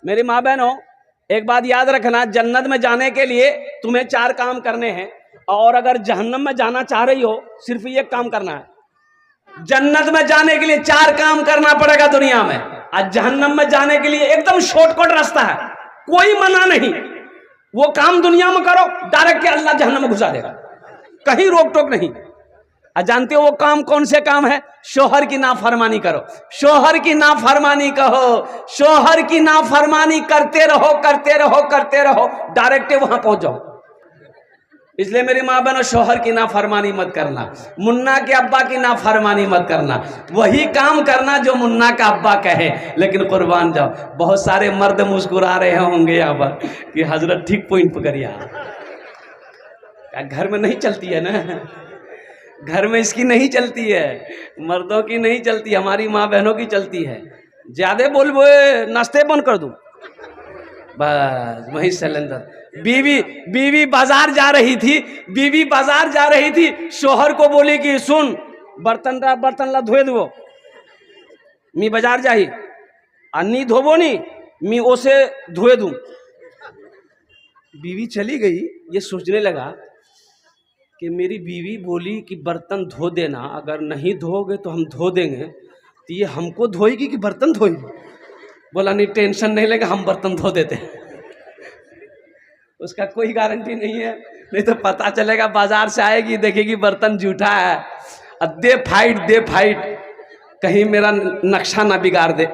मेरी माँ बहनों, एक बात याद रखना, जन्नत में जाने के लिए तुम्हें 4 काम करने हैं, और अगर जहन्नम में जाना चाह रही हो सिर्फ एक काम करना है। जन्नत में जाने के लिए 4 काम करना पड़ेगा दुनिया में, और जहन्नम में जाने के लिए एकदम शॉर्टकट रास्ता है, कोई मना नहीं। वो काम दुनिया में करो, डायरेक्ट के अल्लाह जहन्नम में घुसा देगा, कहीं रोक टोक नहीं। जानते हो वो काम कौन से काम है? शोहर की नाफरमानी करो, शोहर की नाफरमानी कहो, शोहर की नाफरमानी करते रहो करते रहो करते रहो, डायरेक्ट वहां पहुंच जाओ। इसलिए मेरी माँ बहनों, शोहर की नाफरमानी मत करना, मुन्ना के अब्बा की नाफरमानी मत करना, वही काम करना जो मुन्ना का अब्बा कहे। लेकिन कुर्बान जाओ, बहुत सारे मर्द मुस्कुरा रहे होंगे यहाँ पर कि हजरत ठीक पॉइंट पकड़िया, घर में नहीं चलती है ना, घर में इसकी नहीं चलती है, मर्दों की नहीं चलती, हमारी माँ बहनों की चलती है। ज्यादा बोल वो नाश्ते बंद कर दूं, बस वही सिलेंडर। बीवी बाजार जा रही थी, बीवी बाजार जा रही थी, शोहर को बोली कि सुन बर्तन ला धोए दो, मी बाजार जाही अन्नी धोबो नहीं, मी ओसे धोए दूं। बीवी चली गई, ये सोचने लगा कि मेरी बीवी बोली कि बर्तन धो देना, अगर नहीं धोगे तो हम धो देंगे, तो ये हमको धोएगी कि बर्तन धोएगी? बोला नहीं, टेंशन नहीं लेगा, हम बर्तन धो देते हैं। उसका कोई गारंटी नहीं है, नहीं तो पता चलेगा बाजार से आएगी, देखेगी बर्तन जूठा है, दे फाइट, कहीं मेरा नक्शा ना बिगाड़ दे।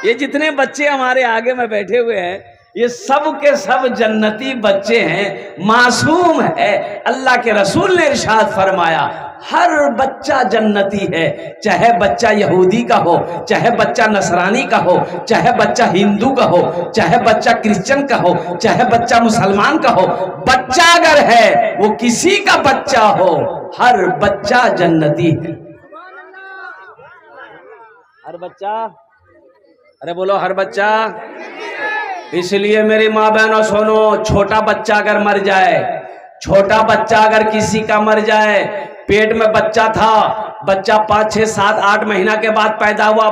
ये जितने बच्चे हमारे आगे में बैठे हुए हैं, ये सब के सब जन्नती बच्चे हैं, मासूम है। अल्लाह के रसूल ने इरशाद फरमाया, हर बच्चा जन्नती है, चाहे बच्चा यहूदी का हो, चाहे बच्चा नसरानी का हो, चाहे बच्चा हिंदू का हो, चाहे बच्चा क्रिश्चियन का हो, चाहे बच्चा मुसलमान का हो। बच्चा अगर है, वो किसी का बच्चा हो, हर बच्चा जन्नती है। हर बच्चा, अरे बोलो हर बच्चा। इसलिए मेरी माँ बहनों सुनो, छोटा बच्चा अगर मर जाए, छोटा बच्चा अगर किसी का मर जाए, पेट में बच्चा था, बच्चा 5, 6, 7, 8 महीना के बाद पैदा हुआ,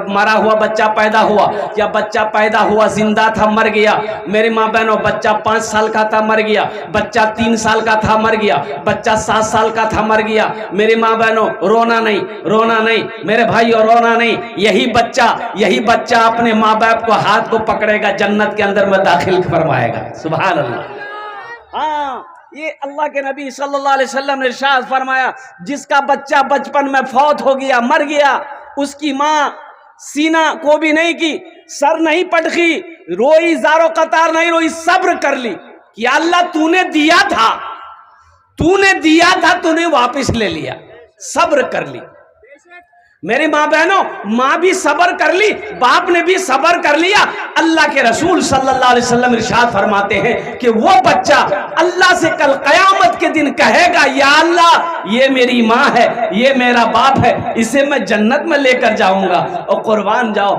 मरा हुआ बच्चा पैदा हुआ, या बच्चा पैदा हुआ जिंदा था मर गया। मेरी माँ बहनों, बच्चा 5 साल का था मर गया, बच्चा 3 साल का था मर गया, बच्चा 7 साल का था मर गया। मेरी माँ बहनों, रोना नहीं, रोना नहीं मेरे भाइयों, रोना नहीं। यही बच्चा अपने माँ बाप को हाथ को पकड़ेगा, जन्नत के अंदर में दाखिल फरमाएगा। सुभान अल्लाह। हाँ, ये अल्लाह के नबी सल्लल्लाहु अलैहि वसल्लम ने इरशाद फरमाया, जिसका बच्चा बचपन में फौत हो गया, मर गया, उसकी माँ सीना को भी नहीं की, सर नहीं पटकी, रोई, ज़ारो कतार नहीं रोई, सब्र कर ली कि अल्लाह तूने दिया था, तूने वापस ले लिया, सब्र कर ली। मेरी माँ बहनों, माँ भी सब्र कर ली, बाप ने भी सब्र कर लिया। अल्लाह के रसूल सल्लल्लाहु अलैहि वसल्लम इरशाद फरमाते हैं कि वो बच्चा अल्लाह से कल क़यामत के दिन कहेगा, या अल्लाह ये मेरी माँ है, ये मेरा बाप है, इसे मैं जन्नत में लेकर जाऊंगा। और कुर्बान जाओ,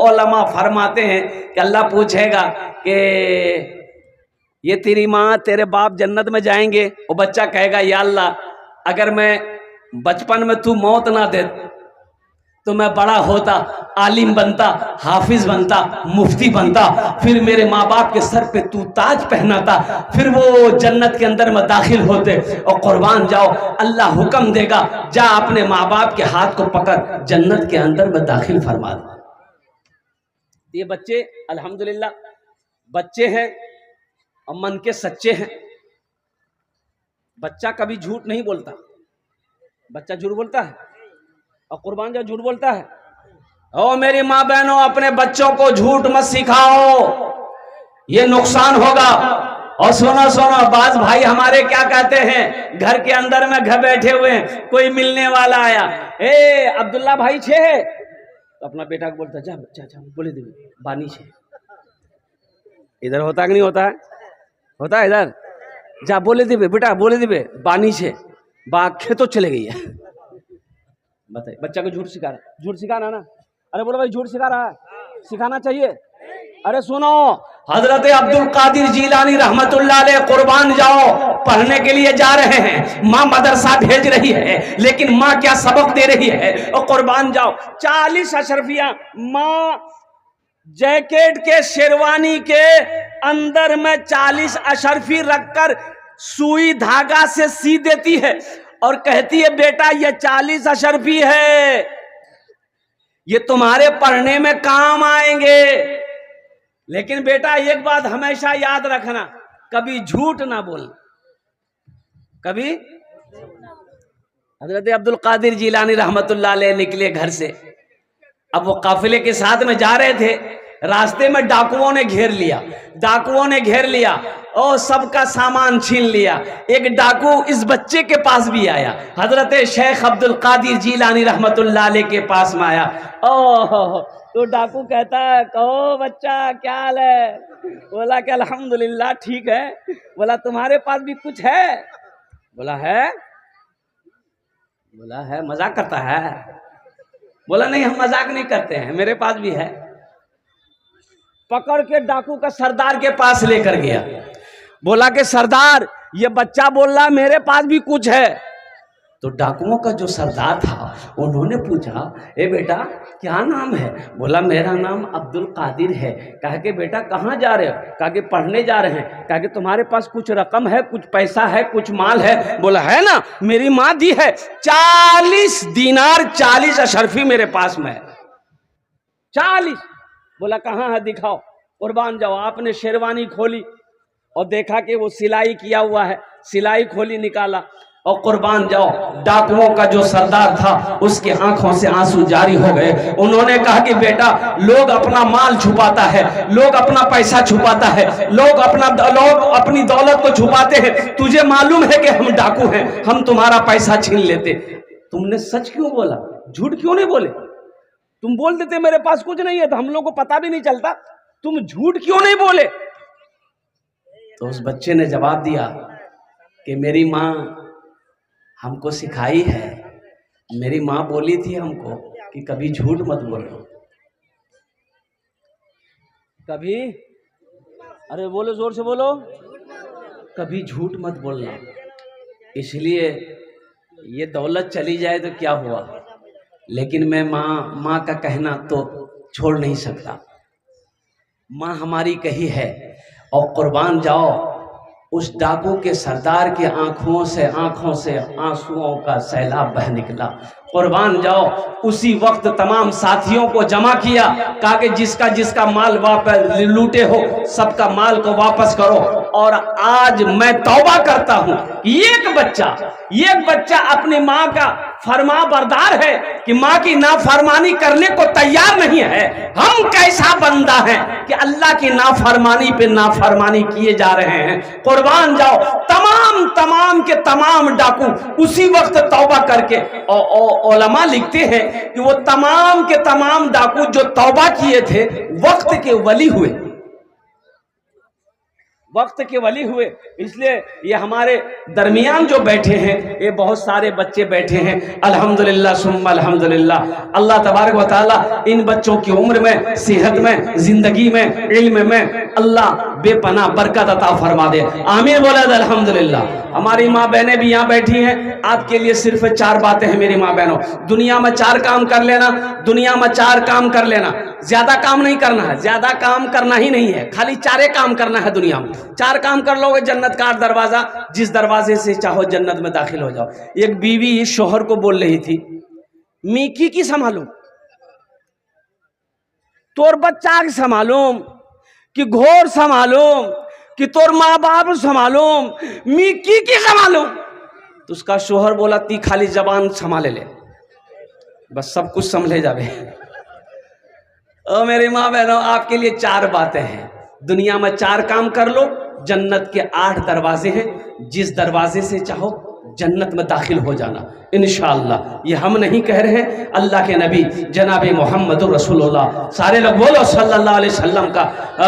उलमा फरमाते हैं कि अल्लाह पूछेगा कि ये तेरी माँ तेरे बाप जन्नत में जाएंगे, वो बच्चा कहेगा, या अल्लाह अगर मैं बचपन में तू मौत ना दे तो मैं बड़ा होता, आलिम बनता, हाफिज बनता, मुफ्ती बनता, फिर मेरे माँ बाप के सर पे तू ताज पहनाता, फिर वो जन्नत के अंदर में दाखिल होते। और कुर्बान जाओ, अल्लाह हुक्म देगा, जा अपने माँ बाप के हाथ को पकड़, जन्नत के अंदर में दाखिल फरमा दे। ये बच्चे अल्हम्दुलिल्लाह बच्चे हैं और मन के सच्चे हैं। बच्चा कभी झूठ नहीं बोलता, बच्चा झूठ बोलता है और कुर्बान जाओ झूठ बोलता है। ओ मेरी माँ बहनों, अपने बच्चों को झूठ मत सिखाओ, ये नुकसान होगा। और सुनो, बाज भाई हमारे क्या कहते हैं, घर के अंदर में घर बैठे हुए हैं, कोई मिलने वाला आया, ए अब्दुल्ला भाई छे है, तो अपना बेटा को बोलता, जा बच्चा बोले दे बानी छे। इधर होता कि नहीं होता है? होता है इधर, जा बोले दे बेटा, बोले दे बानी छे, बाग खेतों चले गई है। बताइए, बच्चा को झूठ सिखाना ना। अरे बोलो भाई, झूठ सिखा रहा है, सिखाना चाहिए। अरे सुनो, हजरत अब्दुल कादिर जीलानी रहमतुल्लाह अलैह कुर्बान जाओ पढ़ने के लिए जा रहे हैं, माँ मदरसा भेज रही है, लेकिन माँ क्या सबक दे रही है। और कुर्बान जाओ 40 अशरफियां माँ जैकेट के शेरवानी के अंदर में 40 अशरफी रखकर सुई धागा से सी देती है और कहती है बेटा ये 40 अशरफी है, ये तुम्हारे पढ़ने में काम आएंगे। लेकिन बेटा एक बात हमेशा याद रखना, कभी झूठ ना बोलना, कभी। हजरत अब्दुल कादिर जिलानी रहमतुल्लाह अलैह निकले घर से, अब वो काफिले के साथ में जा रहे थे, रास्ते में डाकुओं ने घेर लिया और सबका सामान छीन लिया। एक डाकू इस बच्चे के पास भी आया, हजरत शेख अब्दुल कादिर जिलानी रहमतुल्लाह अलैह के पास में आया। ओह, तो डाकू कहता है कहो बच्चा क्या हाल है? बोला कि अल्हम्दुलिल्लाह ठीक है। बोला तुम्हारे पास भी कुछ है? बोला है। बोला है, मजाक करता है? बोला नहीं हम मजाक नहीं करते हैं, मेरे पास भी है। पकड़ के डाकू का सरदार के पास लेकर गया, बोला कि सरदार ये बच्चा बोल रहा मेरे पास भी कुछ है। तो डाकुओं का जो सरदार था उन्होंने पूछा ए बेटा क्या नाम है? बोला मेरा नाम अब्दुल कादिर है। कहा कि बेटा कहाँ जा रहे हो? कहा कि पढ़ने जा रहे हैं। कहा कि तुम्हारे पास कुछ रकम है, कुछ पैसा है, कुछ माल है? बोला है ना, मेरी माँ दी है 40 दीनार 40 अशरफी मेरे पास में है। 40। बोला कहाँ है दिखाओ, कुर्बान जाओ। आपने शेरवानी खोली और देखा कि वो सिलाई किया हुआ है, सिलाई खोली निकाला और कुर्बान जाओ डाकुओं का जो सरदार था उसके आंखों से आंसू जारी हो गए। उन्होंने कहा कि बेटा लोग अपना माल छुपाता है, लोग अपना पैसा छुपाता है, लोग अपनी दौलत को छुपाते हैं, तुझे मालूम है कि हम डाकू हैं, हम तुम्हारा पैसा छीन लेते। तुमने सच क्यों बोला, झूठ क्यों नहीं बोले? तुम बोल देते मेरे पास कुछ नहीं है तो हम लोग को पता भी नहीं चलता, तुम झूठ क्यों नहीं बोले? तो उस बच्चे ने जवाब दिया कि मेरी माँ हमको सिखाई है, मेरी माँ बोली थी हमको कि कभी झूठ मत बोलो, कभी, अरे बोलो जोर से बोलो, कभी झूठ मत बोलना। इसलिए ये दौलत चली जाए तो क्या हुआ, लेकिन मैं माँ का कहना तो छोड़ नहीं सकता। माँ हमारी कही है। और कुर्बान जाओ उस डाकू के सरदार के आंखों से आंसुओं का सैलाब बह निकला। कुर्बान जाओ उसी वक्त तमाम साथियों को जमा किया, कहा कि जिसका जिसका माल वापस लूटे हो सबका माल को वापस करो। और आज मैं तौबा करता हूं, एक बच्चा अपनी माँ का फरमा बरदार है कि माँ की नाफरमानी करने को तैयार नहीं है। हम कैसा बंदा है कि अल्लाह की नाफरमानी पे नाफरमानी किए जा रहे हैं। कुर्बान जाओ तमाम के तमाम डाकू उसी वक्त तौबा करके, उलमा लिखते हैं कि वो तमाम के तमाम डाकू जो तौबा किए थे वक्त के वली हुए, वक्त के वली हुए। इसलिए ये हमारे दरमियान जो बैठे हैं ये बहुत सारे बच्चे बैठे हैं, अल्हम्दुलिल्लाह सुम्मा अल्हम्दुलिल्लाह। अल्लाह तबारक व तआला इन बच्चों की उम्र में, सेहत में, जिंदगी में, इल्म में अल्लाह बेपनाह बरकत अता फरमा दे। आमीन बोला अल्हम्दुलिल्लाह। हमारी माँ बहनें भी यहाँ बैठी हैं, आपके लिए सिर्फ 4 बातें हैं मेरी माँ बहनों। दुनिया में 4 काम कर लेना, दुनिया में 4 काम कर लेना, ज्यादा काम नहीं करना है, ज्यादा काम करना ही नहीं है, खाली 4 काम करना है दुनिया में। 4 काम कर लोगे जन्नत का दरवाजा, जिस दरवाजे से चाहो जन्नत में दाखिल हो जाओ। एक बीवी शोहर को बोल रही थी मीकी की संभालूं, तोर बच्चा के संभालूं कि घोर संभालूं कि तोर माँ बाप संभालूं, मीकी की संभालूं? तो उसका शोहर बोला ती खाली जबान संभाले ले, बस सब कुछ संभले जावे। ओ मेरी माँ बहनों आपके लिए 4 बातें हैं। दुनिया में 4 काम कर लो, जन्नत के 8 दरवाजे हैं, जिस दरवाजे से चाहो जन्नत में दाखिल हो जाना इंशाअल्लाह। ये हम नहीं कह रहे हैं, अल्लाह के नबी जनाब मोहम्मद रसूलुल्लाह सारे लोग बोलो सल्लल्लाहु अलैहि वसल्लम का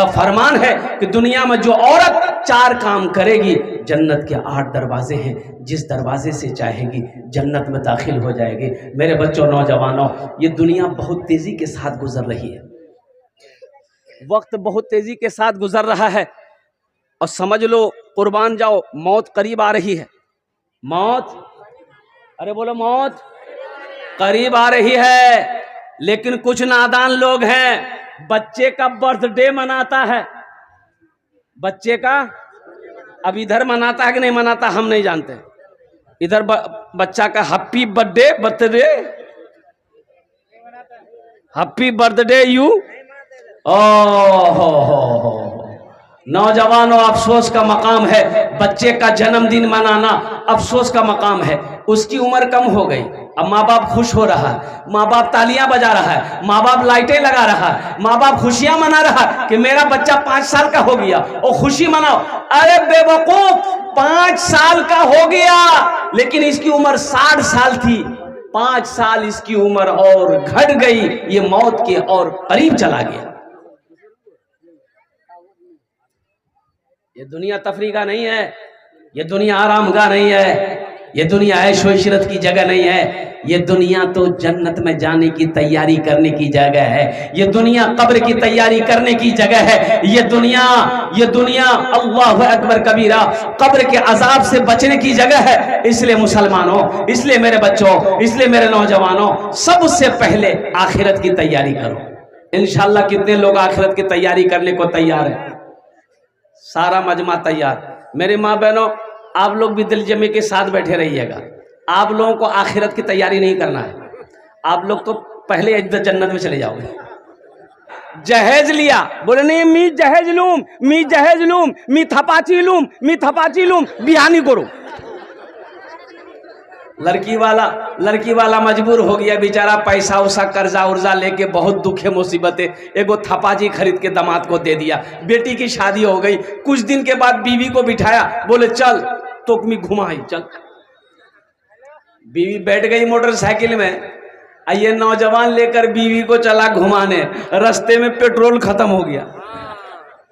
फरमान है कि दुनिया में जो औरत 4 काम करेगी जन्नत के 8 दरवाजे हैं, जिस दरवाजे से चाहेगी जन्नत में दाखिल हो जाएगी। मेरे बच्चों नौजवानों, ये दुनिया बहुत तेजी के साथ गुजर रही है, वक्त बहुत तेजी के साथ गुजर रहा है और समझ लो कुर्बान जाओ मौत करीब आ रही है। मौत, अरे बोलो मौत करीब आ रही है। लेकिन कुछ नादान लोग हैं बच्चे का बर्थडे मनाता है, बच्चे का अब इधर मनाता है कि नहीं मनाता हम नहीं जानते। इधर बच्चा का happy birthday happy birthday you. हो नौजवानों, अफसोस का मकाम है, बच्चे का जन्मदिन मनाना अफसोस का मकाम है। उसकी उम्र कम हो गई, अब माँ बाप खुश हो रहा है, माँ बाप तालियां बजा रहा है, माँ बाप लाइटें लगा रहा है, माँ बाप खुशियां मना रहा है कि मेरा बच्चा 5 साल का हो गया और खुशी मनाओ। अरे बेवकूफ, 5 साल का हो गया लेकिन इसकी उम्र 60 साल थी। 5 साल इसकी उम्र और घट गई, ये मौत के और करीब चला गया। ये दुनिया तफरी का नहीं है, ये दुनिया आराम का नहीं है, ये दुनिया ऐशो इशरत की जगह नहीं है। ये दुनिया तो जन्नत में जाने की तैयारी करने की जगह है। ये दुनिया कब्र की तैयारी करने की जगह है। ये दुनिया अल्लाहु अकबर कबीरा, कब्र के अजाब से बचने की जगह है। इसलिए मुसलमानों, इसलिए मेरे बच्चों, इसलिए मेरे नौजवानों, सबसे पहले आखिरत की तैयारी करो। इंशाअल्लाह कितने लोग आखिरत की तैयारी करने को तैयार है? सारा मजमा तैयार। मेरी माँ बहनों, आप लोग भी दिल जमे के साथ बैठे रहिएगा। आप लोगों को आखिरत की तैयारी नहीं करना है, आप लोग तो पहले जन्नत में चले जाओगे। जहेज लिया, बोले नहीं मी जहेज लूम, मी जहेज लूम, मी थपाची लूम, मी थपाची लूम, बिहानी करो। लड़की वाला मजबूर हो गया बेचारा, पैसा उसा कर्जा उर्जा लेके, बहुत दुखे मुसीबतें, एगो थपाजी खरीद के दामाद को दे दिया। बेटी की शादी हो गई, कुछ दिन के बाद बीवी को बिठाया, बोले चल तो मी घुमाई, चल। बीवी बैठ गई मोटरसाइकिल में, ये नौजवान लेकर बीवी को चला घुमाने। रास्ते में पेट्रोल खत्म हो गया,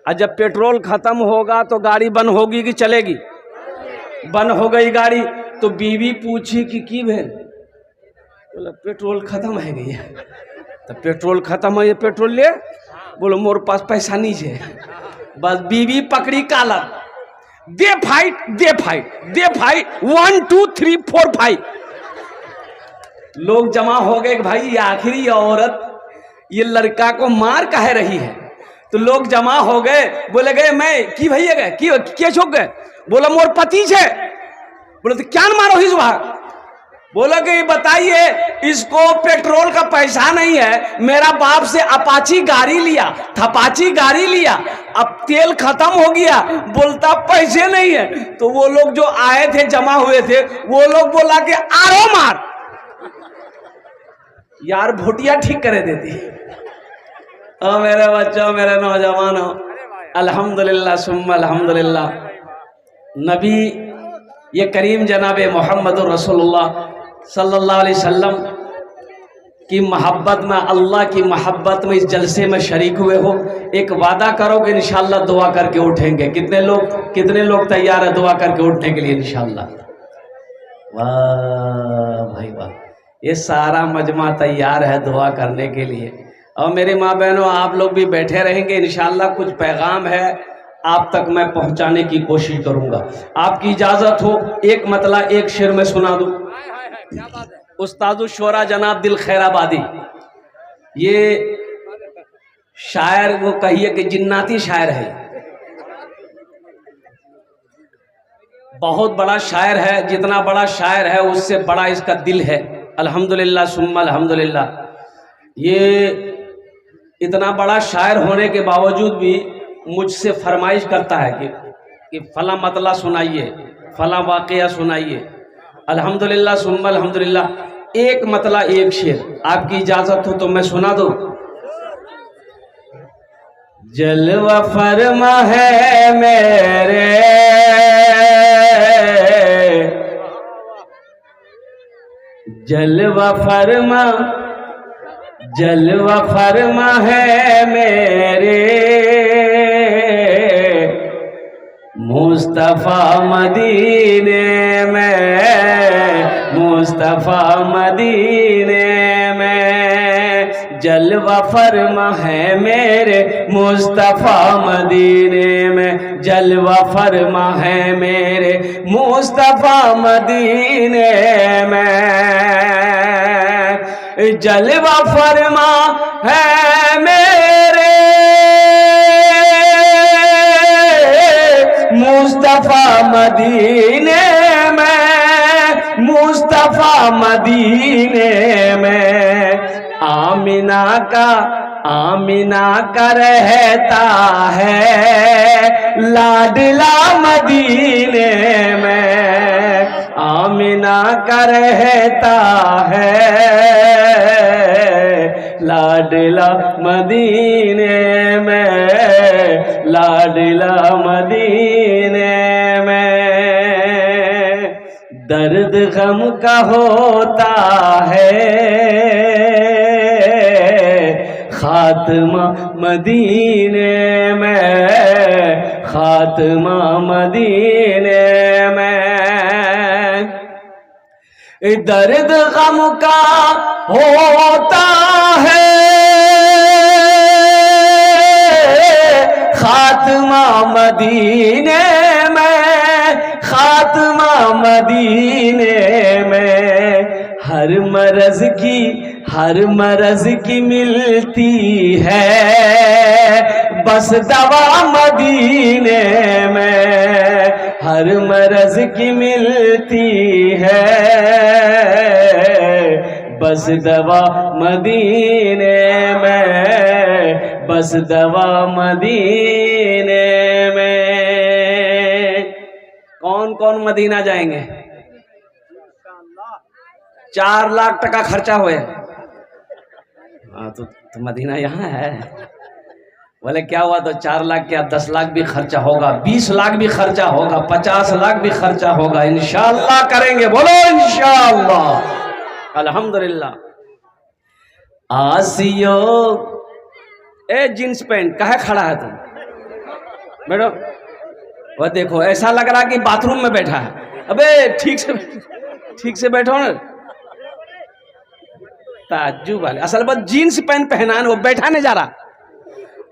और जब पेट्रोल खत्म होगा तो गाड़ी बंद होगी कि चलेगी? बंद हो गई गाड़ी, तो बीवी पूछी कि की भेल? बोला पेट्रोल खत्म है गई। तो पेट्रोल खत्म है, ये पेट्रोल ले। बोलो मोर पास पैसा नहीं है। बस बीवी पकड़ी कालर, दे फाइट दे फाइट दे फाइट, 1 2 3 4 5। लोग जमा हो गए कि भाई ये आखिरी ये औरत ये लड़का को मार कह रही है। तो लोग जमा हो गए, बोले गए मैं की भैया गए की क्या छोक गए? बोला मोर पति है। बोले तो क्या मारो ही सुबह? बोला कि बताइए, इसको पेट्रोल का पैसा नहीं है, मेरा बाप से अपाची गाड़ी लिया, थपाची गाड़ी लिया, अब तेल खत्म हो गया, बोलता पैसे नहीं है। तो वो लोग जो आए थे, जमा हुए थे, वो लोग बोला कि आरो मार यार, भोटिया ठीक करे देती। और मेरे बच्चों, मेरे नौजवानों, अल्हम्दुलिल्लाह सुम्मा अल्हम्दुलिल्लाह, नबी ये करीम जनाबे मोहम्मद रसूलुल्लाह सल्लल्लाहु अलैहि वसल्लम की मोहब्बत में, अल्लाह की मोहब्बत में इस जलसे में शरीक हुए हो। एक वादा करो कि इंशाअल्लाह दुआ करके उठेंगे। कितने लोग तैयार है दुआ करके उठने के लिए इंशाअल्लाह? वाह भाई वाह, ये सारा मजमा तैयार है दुआ करने के लिए। और मेरी माँ बहनों, आप लोग भी बैठे रहेंगे इंशाअल्लाह। कुछ पैगाम है आप तक मैं पहुंचाने की कोशिश करूंगा। आपकी इजाजत हो एक मतला एक शेर में सुना दूं। उस्तादुल शोरा जनाब दिल खैराबादी, ये शायर, वो कहिए कि जिन्नाती शायर है, बहुत बड़ा शायर है। जितना बड़ा शायर है उससे बड़ा इसका दिल है। अल्हम्दुलिल्लाह सुम्मा अल्हम्दुलिल्लाह। ये इतना बड़ा शायर होने के बावजूद भी मुझसे फरमाइश करता है कि फला मतला सुनाइए, फला वाक़या सुनाइए। अल्हम्दुलिल्लाह सुम्मा अल्हम्दुलिल्लाह, एक मतला एक शेर आपकी इजाजत हो तो मैं सुना दूं। जलवा फरमा है मेरे, जलवा फरमा है मेरे, मुस्तफ़ा मदीने में, मुस्तफ़ा मदीने में, जलवा फरमा है मेरे मुस्तफ़ा मदीने में, जलवा फरमा है मेरे मुस्तफ़ा मदीने में, जलवा फरमा है मेरे मुस्तफा मदीने में, मुस्तफा मदीने में, आमिना का रहता है लाडला मदीने में, आमिना का रहता है लाडला मदीने में, लाडला मदीने में। दर्द गम का होता है खात्मा मदीने में, खात्मा मदीने में। दर्द गम का होता है खात्मा मदीने में, खात्मा मदीने में। हर मरज की मिलती है बस दवा मदीने में, हर मरज की मिलती है बस दवा मदीने में, बस दवा मदीने में। कौन कौन मदीना जाएंगे? 4 लाख टका खर्चा हुए। हाँ तो मदीना यहाँ है। बोले क्या हुआ? तो 4 लाख क्या 10 लाख भी खर्चा होगा, 20 लाख भी खर्चा होगा, 50 लाख भी खर्चा होगा। इंशाअल्लाह करेंगे, बोलो इंशाअल्लाह, अल्हम्दुलिल्लाह। आसियो ए जींस पैंट काहे खड़ा है तुम? बैठो। वो देखो ऐसा लग रहा कि बाथरूम में बैठा है। अबे ठीक से बैठो ना। ताज्जुब वाले असल बात जीन्स पैंट पहना है, वो बैठा नहीं जा रहा।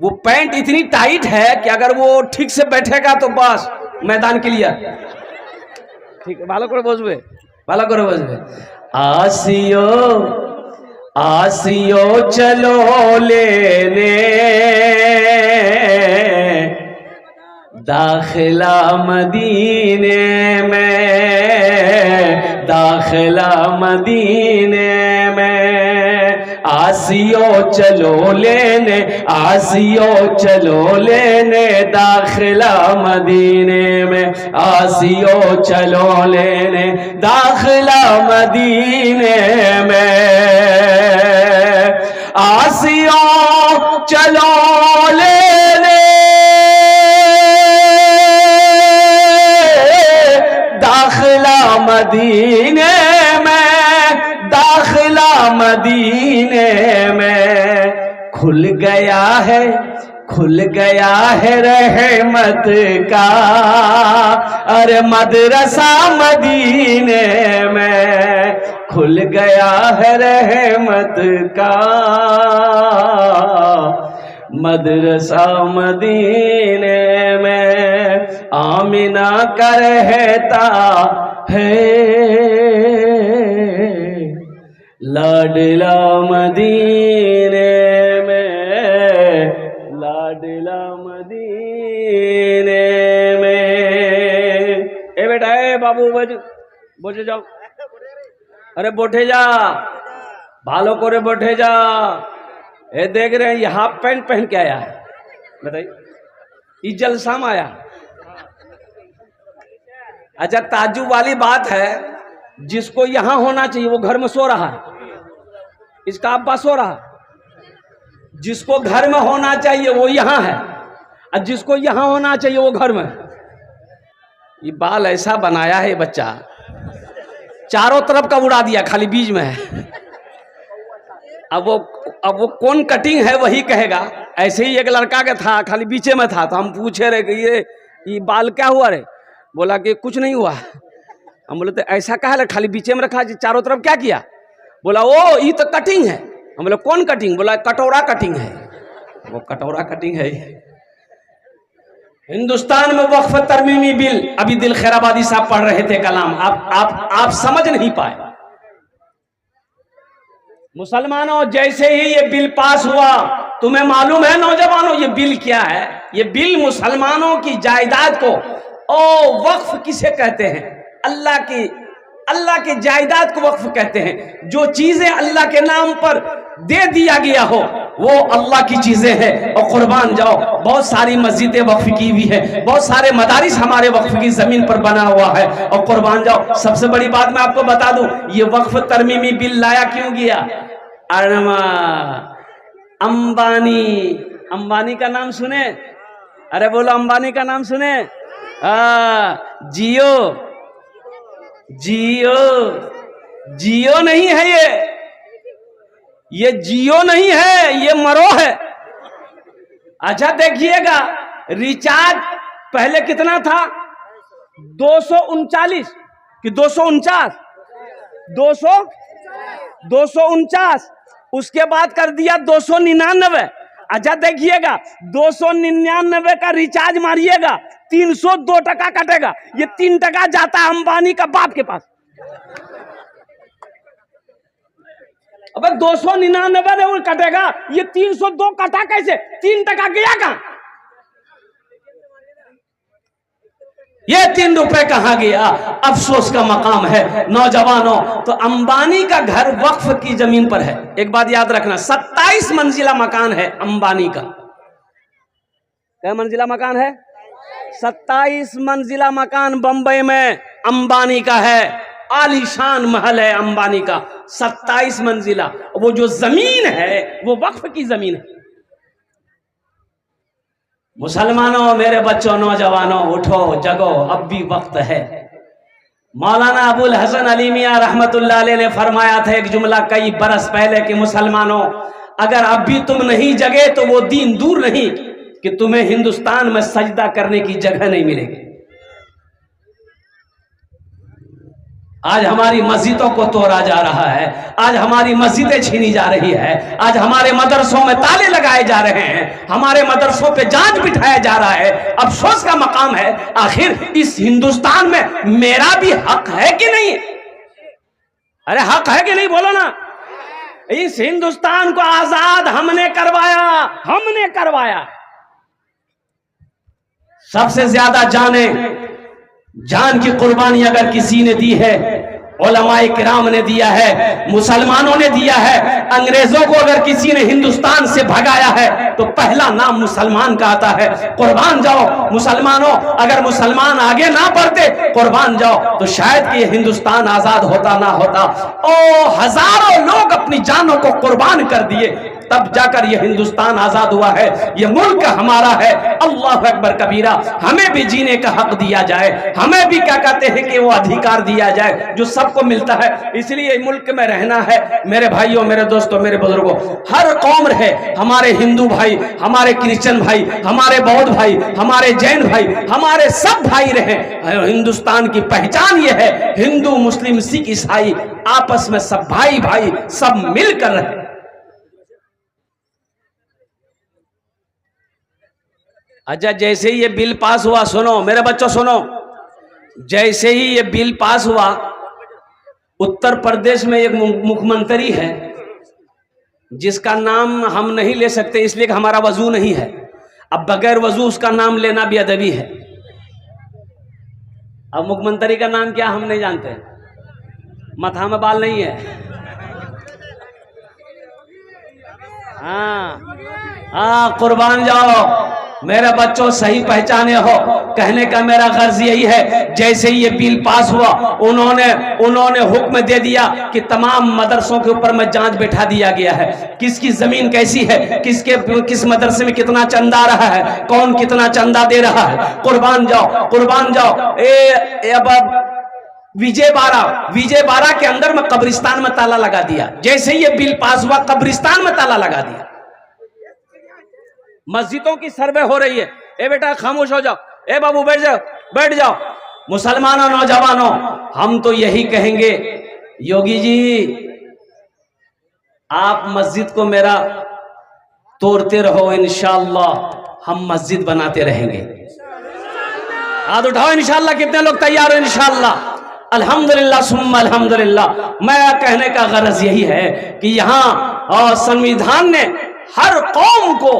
वो पैंट इतनी टाइट है कि अगर वो ठीक से बैठेगा तो बस मैदान के लिए ठीक है। ভালো করে বসবে, ভালো করে বসবে। आसियो चलो लेने दाखिला मदीने में, दाखिला मदीने में। आसियो चलो लेने, आसियो चलो लेने दाखिला मदीने में, आसियो चलो लेने दाखिला मदीने में। आसियो चलो लेने दाखिला मदीने में, दाखिला मदीने में। खुल गया है रहमत का अरे मदरसा मदीने में, खुल गया है रहमत का मदरसा मदीने में। आमिना का रहता है लाडला मदीने में, लाडला मदीने में। ए बेटा ए बाबू बोझे जाओ, अरे बोठे जा, भालो करे बोठे जा। ए देख रहे हैं ये हाफ पैंट पहन के आया है, बताइए ये जलसा में आया। अच्छा ताज्जुब वाली बात है, जिसको यहां होना चाहिए वो घर में सो रहा है, इसका अब्बा सो रहा। जिसको घर में होना चाहिए वो यहां है, और जिसको यहां होना चाहिए वो घर में। ये बाल ऐसा बनाया है बच्चा, चारों तरफ का उड़ा दिया, खाली बीच में है। अब वो कौन कटिंग है वही कहेगा। ऐसे ही एक लड़का का था, खाली बीचे में था, तो हम पूछे रहे कि ये बाल क्या हुआ रे? बोला कि कुछ नहीं हुआ। हम बोले तो ऐसा कहा है खाली बीचे में रखा, चारों तरफ क्या किया? बोला ओ ये तो कटिंग है। हम बोले कौन कटिंग? बोला कटोरा कटिंग है। वो कटोरा कटिंग है। हिंदुस्तान में वक्फ तरमीमी बिल, अभी दिल खैराबादी साहब पढ़ रहे थे कलाम, आप समझ नहीं पाए। मुसलमानों जैसे ही ये बिल पास हुआ, तुम्हें मालूम है नौजवानों ये बिल क्या है? ये बिल मुसलमानों की जायदाद को ओ वक्फ किसे कहते हैं? अल्लाह की जायदाद को वक्फ कहते हैं। जो चीजें अल्लाह के नाम पर दे दिया गया हो वो अल्लाह की चीजें हैं। और कुर्बान जाओ, बहुत सारी मस्जिदें वक्फ की हुई है, बहुत सारे मदारिस हमारे वक्फ की जमीन पर बना हुआ है। और कुर्बान जाओ, सबसे बड़ी बात मैं आपको बता दूं, ये वक्फ तरमीमी बिल लाया क्यों गया? अंबानी का नाम सुने? अरे बोलो, अंबानी का नाम सुने? जियो नहीं है ये जियो नहीं है, ये मरो है। अच्छा देखिएगा, रिचार्ज पहले कितना था? 239 कि 249? 249। उसके बाद कर दिया 299। अच्छा देखिएगा, 299 का रिचार्ज मारिएगा, 302 टका कटेगा। ये 3 टका जाता है अंबानी का बाप के पास। अबे 299 कटेगा, ये 302 कटा कैसे? 3 टका गया कहां? ये 3 रुपए कहां गया? अफसोस का मकाम है नौजवानों। तो अंबानी का घर वक्फ की जमीन पर है। एक बात याद रखना, 27 मंजिला मकान है अंबानी का। क्या मंजिला मकान है? 27 मंजिला मकान बंबई में अंबानी का है। आलीशान महल है अंबानी का, 27 मंजिला। वो जो जमीन है वो वक्फ की जमीन है। मुसलमानों, मेरे बच्चों, नौजवानों, उठो जगो, अब भी वक्त है। मौलाना अबुल हसन अली मियां रहमतुल्लाह अलैह ने फरमाया था एक जुमला कई बरस पहले कि मुसलमानों, अगर अब भी तुम नहीं जगे तो वो दिन दूर नहीं कि तुम्हें हिंदुस्तान में सजदा करने की जगह नहीं मिलेगी। आज हमारी मस्जिदों को तोड़ा जा रहा है, आज हमारी मस्जिदें छीनी जा रही है, आज हमारे मदरसों में ताले लगाए जा रहे हैं, हमारे मदरसों पे जांच बिठाया जा रहा है। अफसोस का मकाम है, आखिर इस हिंदुस्तान में मेरा भी हक है कि नहीं? अरे हक है कि नहीं, बोलो ना। इस हिंदुस्तान को आजाद हमने करवाया। सबसे ज्यादा जान की कुर्बानी अगर किसी ने दी है, उलमाए किराम ने दिया है, मुसलमानों ने दिया है। अंग्रेजों को अगर किसी ने हिंदुस्तान से भगाया है तो पहला नाम मुसलमान का आता है। कुर्बान जाओ मुसलमानों, अगर मुसलमान आगे ना बढ़ते, कुर्बान जाओ, तो शायद कि हिंदुस्तान आजाद होता ना होता। ओ हजारों लोग अपनी जानों को कुर्बान कर दिए, तब जाकर यह हिंदुस्तान आजाद हुआ है। यह मुल्क हमारा है। अल्लाह अकबर कबीरा। हमें भी जीने का हक दिया जाए, हमें भी क्या कहते हैं कि वो अधिकार दिया जाए जो सबको मिलता है। इसलिए मुल्क में रहना है मेरे भाइयों, मेरे दोस्तों, मेरे बुजुर्गों। हर कौम रहे, हमारे हिंदू भाई, हमारे क्रिश्चियन भाई, हमारे बौद्ध भाई, हमारे जैन भाई, हमारे सब भाई रहे। हिंदुस्तान की पहचान यह है, हिंदू मुस्लिम सिख ईसाई आपस में सब भाई भाई, सब मिलकर रहे। अच्छा, जैसे ही ये बिल पास हुआ, सुनो मेरे बच्चों सुनो, जैसे ही ये बिल पास हुआ, उत्तर प्रदेश में एक मुख्यमंत्री है जिसका नाम हम नहीं ले सकते इसलिए कि हमारा वजू नहीं है। अब बगैर वजू उसका नाम लेना भी अदबी है। अब मुख्यमंत्री का नाम क्या हम नहीं जानते, माथा में बाल नहीं है। हाँ, कुर्बान जाओ मेरे बच्चों, सही पहचाने हो। कहने का मेरा गर्ज यही है, जैसे ही ये बिल पास हुआ उन्होंने हुक्म दे दिया कि तमाम मदरसों के ऊपर में जांच बैठा दिया गया है। किसकी जमीन कैसी है, किस मदरसे में कितना चंदा आ रहा है, कौन कितना चंदा दे रहा है। कुर्बान जाओ। अब विजयवाड़ा के अंदर में कब्रिस्तान में ताला लगा दिया। जैसे ही ये बिल पास हुआ, कब्रिस्तान में ताला लगा दिया। मस्जिदों की सर्वे हो रही है। ए बेटा खामोश हो जाओ, ए बाबू बैठ जाओ। मुसलमानों, नौजवानों, हम तो यही कहेंगे, योगी जी आप मस्जिद को मेरा तोड़ते रहो, इंशाअल्लाह हम मस्जिद बनाते रहेंगे। हाथ उठाओ इंशाअल्लाह। कितने लोग तैयार हो? इंशाअल्लाह। अल्हम्दुलिल्लाह सुम्मा अल्हम्दुलिल्लाह। मैं कहने का गरज यही है कि यहाँ संविधान ने हर कौम को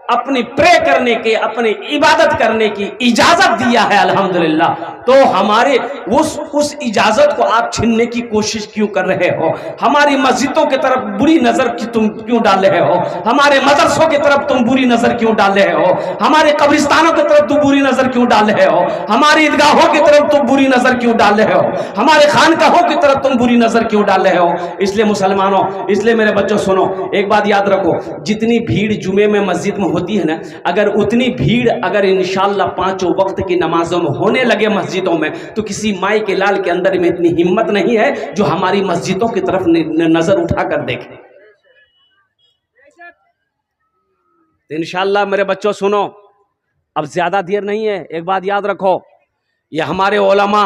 अपनी प्रे करने की, अपनी इबादत करने की इजाजत दिया है अल्हम्दुलिल्लाह, तो हमारे उस इजाजत को आप छीनने की कोशिश क्यों कर रहे हो? हमारी मस्जिदों की तरफ बुरी नजर की तुम क्यों डाल रहे हो? हमारे मदरसों की तरफ तुम बुरी नजर क्यों डाल रहे हो? हमारे कब्रिस्तानों की तरफ तुम बुरी नजर क्यों डाल रहे हो? हमारी ईदगाहों की तरफ तुम बुरी नजर क्यों डाल रहे हो? हमारे खानकाहों की तरफ तुम बुरी नजर क्यों डाल रहे हो? इसलिए मुसलमानों, इसलिए मेरे बच्चों सुनो, एक बात याद रखो, जितनी भीड़ जुमे में मस्जिद में होती है ना, अगर उतनी भीड़ अगर इंशाअल्लाह 5 वक्त की नमाजों में होने लगे मस्जिदों में, तो किसी माई के लाल के अंदर में इतनी हिम्मत नहीं है जो हमारी मस्जिदों की तरफ नजर उठाकर देखे। तो इंशाअल्लाह मेरे बच्चों सुनो, अब ज्यादा देर नहीं है, एक बात याद रखो, ये हमारे उलमा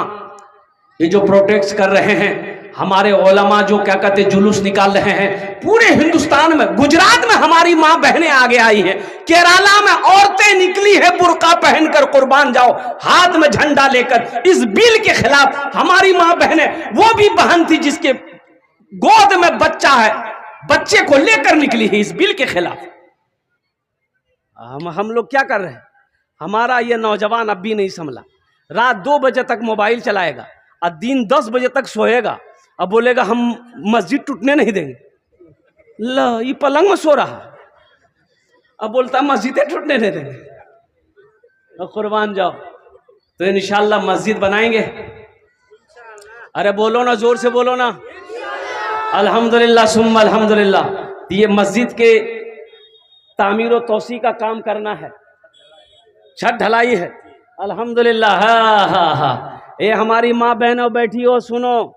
ये जो प्रोटेस्ट कर रहे हैं, हमारे उलमा जो क्या कहते जुलूस निकाल रहे हैं पूरे हिंदुस्तान में, गुजरात में हमारी माँ बहनें आगे आई हैं, केरला में औरतें निकली है बुर्का पहनकर, कुर्बान जाओ, हाथ में झंडा लेकर, इस बिल के खिलाफ हमारी माँ बहनें, वो भी बहन थी जिसके गोद में बच्चा है, बच्चे को लेकर निकली है इस बिल के खिलाफ। हम लोग क्या कर रहे हैं? हमारा ये नौजवान अब भी नहीं संभला, रात 2 बजे तक मोबाइल चलाएगा और दिन 10 बजे तक सोएगा, अब बोलेगा हम मस्जिद टूटने नहीं देंगे। ला, ये पलंग में सो रहा, अब बोलता मस्जिदें टूटने नहीं देंगे। और कुर्बान जाओ, तो इंशाअल्लाह मस्जिद बनाएंगे। अरे बोलो ना, जोर से बोलो ना, अल्हम्दुलिल्लाह सुम्मा अल्हम्दुलिल्लाह। ये मस्जिद के तामीर और तोसी का काम करना है, छत ढलाई है, अल्हम्दुलिल्लाह। हाँ हाँ हाँ, ये हमारी माँ बहनों बैठी हो, सुनो,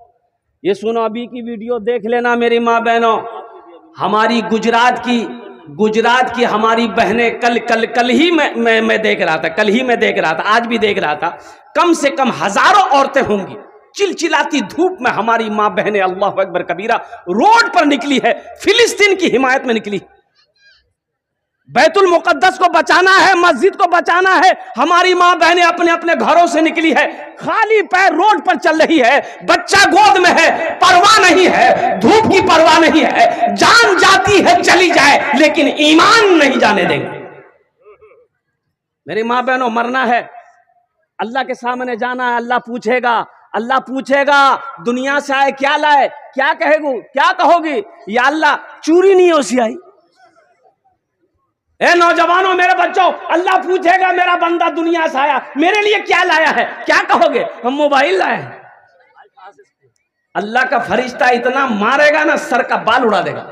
ये सुनो, अभी की वीडियो देख लेना मेरी माँ बहनों, हमारी गुजरात की हमारी बहनें कल ही मैं देख रहा था, कल ही मैं देख रहा था, आज भी देख रहा था, कम से कम हजारों औरतें होंगी, चिलचिलाती धूप में हमारी माँ बहनें अल्लाह अकबर कबीरा रोड पर निकली है, फिलिस्तीन की हिमायत में निकली, बैतुल मुकद्दस को बचाना है, मस्जिद को बचाना है। हमारी माँ बहनें अपने अपने घरों से निकली है, खाली पैर रोड पर चल रही है, बच्चा गोद में है, परवाह नहीं है, धूप की परवाह नहीं है, जान जाती है चली जाए, लेकिन ईमान नहीं जाने देंगे। मेरी माँ बहनों, मरना है, अल्लाह के सामने जाना है, अल्लाह पूछेगा दुनिया से आए क्या लाए, क्या कहोगी? या अल्लाह चूरी नहीं होशी आई। ए नौजवानों, मेरे बच्चों, अल्लाह पूछेगा मेरा बंदा दुनिया से आया, मेरे लिए क्या लाया है? क्या कहोगे? हम मोबाइल लाए हैं। अल्लाह का फरिश्ता इतना मारेगा ना, सर का बाल उड़ा देगा।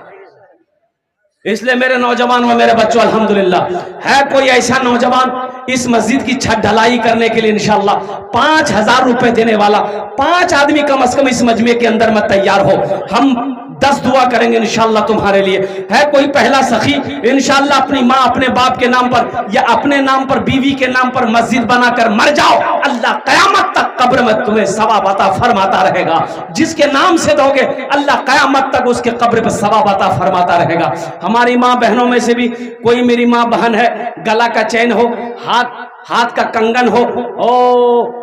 इसलिए मेरे नौजवानों, मेरे बच्चों, अल्हम्दुलिल्लाह, है कोई ऐसा नौजवान इस मस्जिद की छत ढलाई करने के लिए इंशाअल्लाह 5000 रुपए देने वाला? 5 आदमी कम से कम इस मजमे के अंदर में तैयार हो, हम 10 दुआ करेंगे इंशाअल्लाह तुम्हारे लिए। है कोई पहला सखी इंशाअल्लाह अपनी माँ अपने बाप के नाम पर या अपने नाम पर, बीवी के नाम पर मस्जिद बनाकर मर जाओ, अल्लाह कयामत तक कब्र में तुम्हें सवाब अता फरमाता रहेगा। जिसके नाम से दोगे अल्लाह कयामत तक उसके कब्र पर सवाब अता फरमाता रहेगा। हमारी माँ बहनों में से भी कोई मेरी माँ बहन है, गला का चैन हो, हाथ का कंगन हो,